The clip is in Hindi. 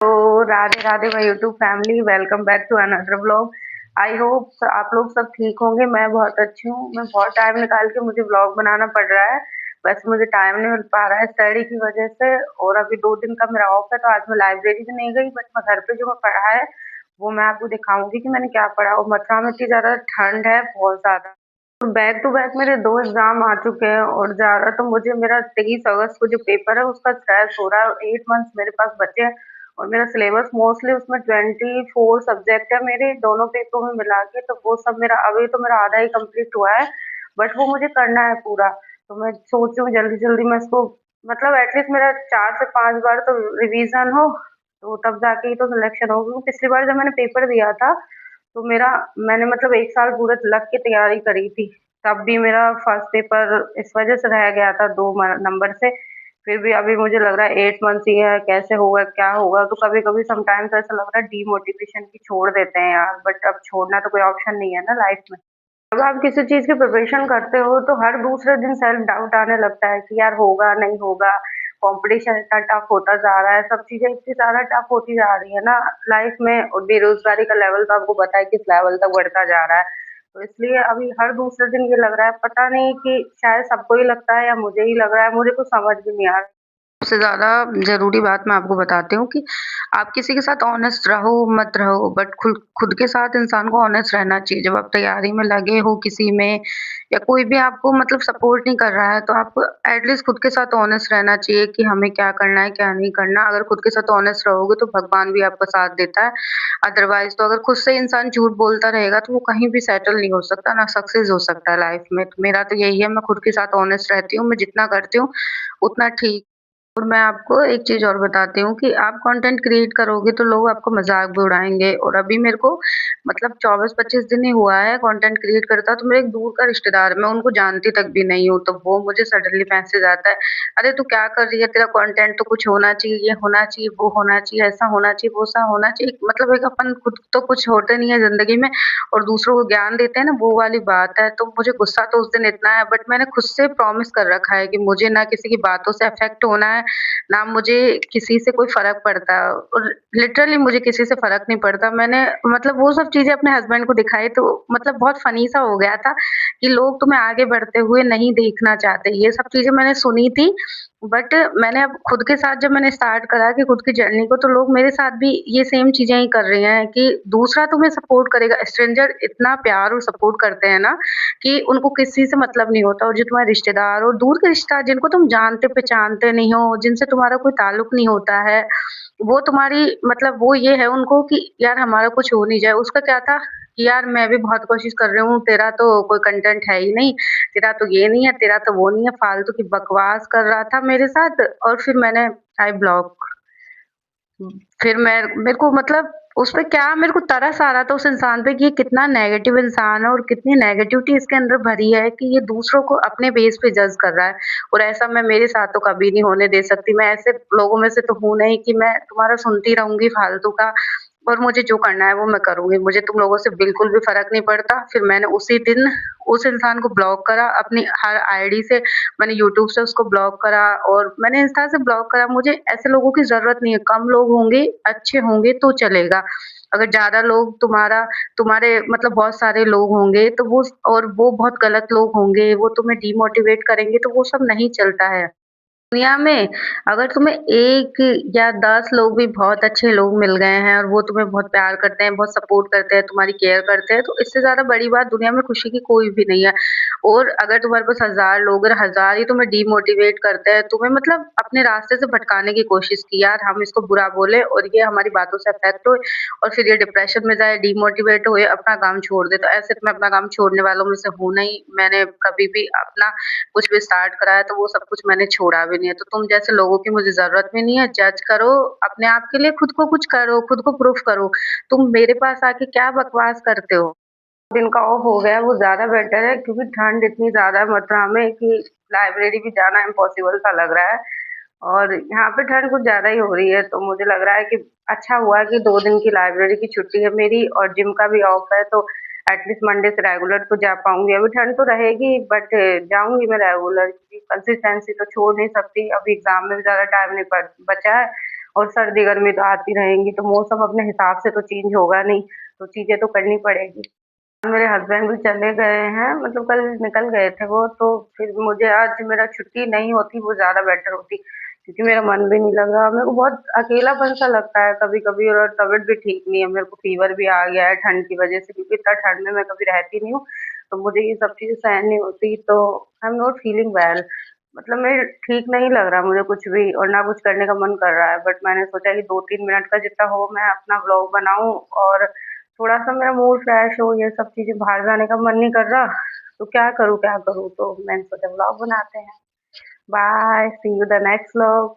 तो Radhe Radhe my YouTube family, welcome back to another vlog. I hope आप लोग सब ठीक होंगे। मैं बहुत अच्छी हूँ। मैं बहुत टाइम निकाल के मुझे व्लॉग बनाना पड़ रहा है, बस मुझे टाइम नहीं मिल पा रहा है स्टडी की वजह से। और अभी 2 दिन का मेरा ऑफ है, तो आज मैं लाइब्रेरी भी नहीं गई, बट मैं घर पे जो मैं पढ़ा है वो मैं आपको दिखाऊंगी कि मैंने क्या पढ़ा। और मथुरा में इतनी ज्यादा ठंड है, बहुत ज्यादा। बैक टू बैक मेरे 2 एग्जाम आ चुके हैं, और ज्यादा तो मुझे मेरा 23 अगस्त को जो पेपर है उसका स्ट्रेस हो रहा है। 8 मंथ्स मेरे पास बचे हैं, और मेरा सिलेबस मोस्टली उसमें 24 सब्जेक्ट है मेरे दोनों पेपरों में मिला के। तो वो सब मेरा अभी तो मेरा आधा ही कंप्लीट हुआ है, बट वो मुझे करना है पूरा। तो मैं सोच रही हूँ जल्दी जल्दी मैं इसको, मतलब एटलीस्ट मेरा 4 से 5 बार तो रिवीजन हो, तो तब जाके ही तो सिलेक्शन हो। क्योंकि पिछली बार जब मैंने पेपर दिया था, तो मेरा मैंने मतलब 1 साल पूरा लग के तैयारी करी थी, तब भी मेरा फर्स्ट पेपर इस वजह से रह गया था 2 नंबर से। फिर भी अभी मुझे लग रहा है 8 मंथ्स ही है, कैसे होगा क्या होगा। तो कभी कभी समटाइम्स ऐसा लग रहा है डीमोटिवेशन की छोड़ देते हैं यार, बट अब छोड़ना तो कोई ऑप्शन नहीं है ना लाइफ में। जब आप किसी चीज की प्रिपरेशन करते हो, तो हर दूसरे दिन सेल्फ डाउट आने लगता है कि यार होगा नहीं होगा। कंपटीशन इतना टफ होता जा रहा है, सब चीजें इतनी ज्यादा टफ होती जा रही है ना लाइफ में। और बेरोजगारी का लेवल तो आपको पता है किस लेवल तक बढ़ता जा रहा है। तो इसलिए अभी हर दूसरे दिन ये लग रहा है, पता नहीं कि शायद सबको ही लगता है या मुझे ही लग रहा है, मुझे कुछ समझ भी नहीं आ रहा। सबसे ज़्यादा ज़रूरी बात मैं आपको बताती हूँ कि आप किसी के साथ ऑनेस्ट रहो मत रहो, बट खुद खुद के साथ इंसान को ऑनेस्ट रहना चाहिए। जब आप तैयारी में लगे हो किसी में, या कोई भी आपको मतलब सपोर्ट नहीं कर रहा है, तो आपको एटलीस्ट खुद के साथ ऑनेस्ट रहना चाहिए कि हमें क्या करना है क्या नहीं करना। अगर खुद के साथ ऑनेस्ट रहोगे तो भगवान भी आपका साथ देता है। अदरवाइज तो अगर खुद से इंसान झूठ बोलता रहेगा, तो वो कहीं भी सेटल नहीं हो सकता, ना सक्सेस हो सकता है लाइफ में। तो मेरा तो यही है, मैं खुद के साथ ऑनेस्ट रहती हूँ। मैं जितना करती हूँ उतना ठीक। और मैं आपको एक चीज़ और बताती हूँ कि आप कंटेंट क्रिएट करोगे तो लोग आपको मज़ाक भी उड़ाएँगे। और अभी मेरे को मतलब 24-25 दिन ही हुआ है कंटेंट क्रिएट करता, तो मेरा एक दूर का रिश्तेदार है, मैं उनको जानती तक भी नहीं हूँ, तो वो मुझे सडनली मैसेज आता है, "अरे! तू क्या कर रही है? तेरा कंटेंट तो कुछ होना चाहिए, ये होना चाहिए, वो होना चाहिए, ऐसा होना चाहिए, वो सा होना चाहिए।" मतलब एक अपन खुद तो कुछ होते नहीं है ज़िंदगी में, और दूसरों को ज्ञान देते हैं ना, वो वाली बात है। तो मुझे गुस्सा तो उस दिन इतना है, बट मैंने खुद से प्रॉमिस कर रखा है कि मुझे ना किसी की बातों से अफ़ेक्ट होना है, ना मुझे किसी से कोई फ़र्क पड़ता है। और लिटरली मुझे किसी से फ़र्क नहीं पड़ता। मैंने मतलब वो सब चीज़ें अपने हस्बैंड को दिखाई, तो मतलब बहुत फ़नी सा हो गया था कि लोग तुम्हें आगे बढ़ते हुए नहीं देखना चाहते। ये सब चीज़ें मैंने सुनी थी, बट मैंने अब खुद के साथ जब मैंने स्टार्ट करा कि खुद की जर्नी को, तो लोग मेरे साथ भी ये सेम चीज़ें ही कर रहे हैं कि दूसरा तुम्हें सपोर्ट करेगा। स्ट्रेंजर इतना प्यार और सपोर्ट करते हैं ना कि उनको किसी से मतलब नहीं होता। और जो तुम्हारे रिश्तेदार और दूर के रिश्तेदार जिनको तुम जानते-पहचानते नहीं हो, जिनसे तुम्हारा कोई ताल्लुक नहीं होता है, वो तुम्हारी मतलब वो ये है उनको कि यार हमारा कुछ हो नहीं जाए। उसका क्या था कि यार मैं भी बहुत कोशिश कर रही हूँ, तेरा तो कोई कंटेंट है ही नहीं, तेरा तो ये नहीं है, तेरा तो वो नहीं है, फालतू की बकवास कर रहा था मेरे साथ। और फिर मैंने आई ब्लॉक। फिर मेरे को मतलब उस पे क्या मेरे को तरस आ रहा था उस इंसान पे कि ये कितना नेगेटिव इंसान है और कितनी नेगेटिविटी इसके अंदर भरी है कि ये दूसरों को अपने बेस पे जज कर रहा है। और ऐसा मैं मेरे साथ तो कभी नहीं होने दे सकती। मैं ऐसे लोगों में से तो हूँ नहीं कि मैं तुम्हारा सुनती रहूँगी फालतू का, और मुझे जो करना है वो मैं करूँगी। मुझे तुम लोगों से बिल्कुल भी फ़र्क नहीं पड़ता। फिर मैंने उसी दिन उस इंसान को ब्लॉक करा अपनी हर आईडी से। मैंने यूट्यूब से उसको ब्लॉक करा, और मैंने इंस्टा से ब्लॉक करा। मुझे ऐसे लोगों की ज़रूरत नहीं है। कम लोग होंगे, अच्छे होंगे तो चलेगा। अगर ज़्यादा लोग तुम्हारे मतलब बहुत सारे लोग होंगे तो वो बहुत गलत लोग होंगे, वो तुम्हें डिमोटिवेट करेंगे, तो वो सब नहीं चलता है। दुनिया में अगर तुम्हें 1 या 10 लोग भी बहुत अच्छे लोग मिल गए हैं, और वो तुम्हें बहुत प्यार करते हैं, बहुत सपोर्ट करते हैं, तुम्हारी केयर करते हैं, तो इससे ज़्यादा बड़ी बात दुनिया में खुशी की कोई भी नहीं है। और अगर तुम्हारे पास 1000 लोग और 1000 ही तुम्हें डिमोटिवेट करते हैं, तुम्हें मतलब अपने रास्ते से भटकाने की कोशिश की, यार हम इसको बुरा बोले और ये हमारी बातों से अफ़ेक्ट हुए, और फिर ये डिप्रेशन में जाए, डिमोटिवेट हुए, अपना काम छोड़ दे। तो ऐसे तो मैं अपना काम छोड़ने वालों में से हूँ नहीं। मैंने कभी भी अपना कुछ भी स्टार्ट करा है, तो वो सब कुछ मैंने छोड़ा भी नहीं है। तो तुम जैसे लोगों की मुझे ज़रूरत भी नहीं है। जज करो अपने आप के लिए, खुद को कुछ करो, खुद को प्रूफ करो। तुम मेरे पास आके क्या बकवास करते हो? दिन का ऑफ हो गया वो ज़्यादा बेटर है, क्योंकि ठंड इतनी ज़्यादा है मथुरा में कि लाइब्रेरी भी जाना इम्पॉसिबल सा लग रहा है। और यहाँ पे ठंड कुछ ज़्यादा ही हो रही है, तो मुझे लग रहा है कि अच्छा हुआ कि 2 दिन की लाइब्रेरी की छुट्टी है मेरी, और जिम का भी ऑफ है, तो एटलीस्ट मंडे से रेगुलर तो जा पाऊंगी। अभी ठंड तो रहेगी, बट जाऊंगी मैं रेगुलर, क्योंकि कंसिस्टेंसी तो छोड़ नहीं सकती। अभी एग्जाम में भी ज़्यादा टाइम नहीं बचा है, और सर्दी गर्मी तो आती रहेंगी, तो मौसम अपने हिसाब से तो चेंज होगा नहीं, तो चीजें तो करनी पड़ेगी। मेरे हस्बैंड भी चले गए हैं, मतलब कल निकल गए थे वो, तो फिर मुझे आज मेरा छुट्टी नहीं होती वो ज्यादा बेटर होती, क्योंकि मेरा मन भी नहीं लग रहा। मेरे को बहुत अकेलापन सा लगता है कभी कभी, और तबीयत भी ठीक नहीं है, मेरे को फीवर भी आ गया है ठंड की वजह से, क्योंकि इतना ठंड में मैं कभी रहती नहीं हूँ, तो मुझे ये सब चीजें सहन नहीं होती, तो I am not feeling well. मतलब मैं ठीक नहीं लग रहा मुझे कुछ भी, और ना कुछ करने का मन कर रहा है, बट मैंने सोचा कि 2-3 मिनट का जितना हो मैं अपना व्लॉग बनाऊं, और थोड़ा-सा मेरा मूड फ्रेश हो, ये सब चीज़ें, बाहर जाने का मन नहीं कर रहा, तो क्या करूँ? तो मैंने सोचा व्लॉग बनाते हैं। Bye, see you the next vlog.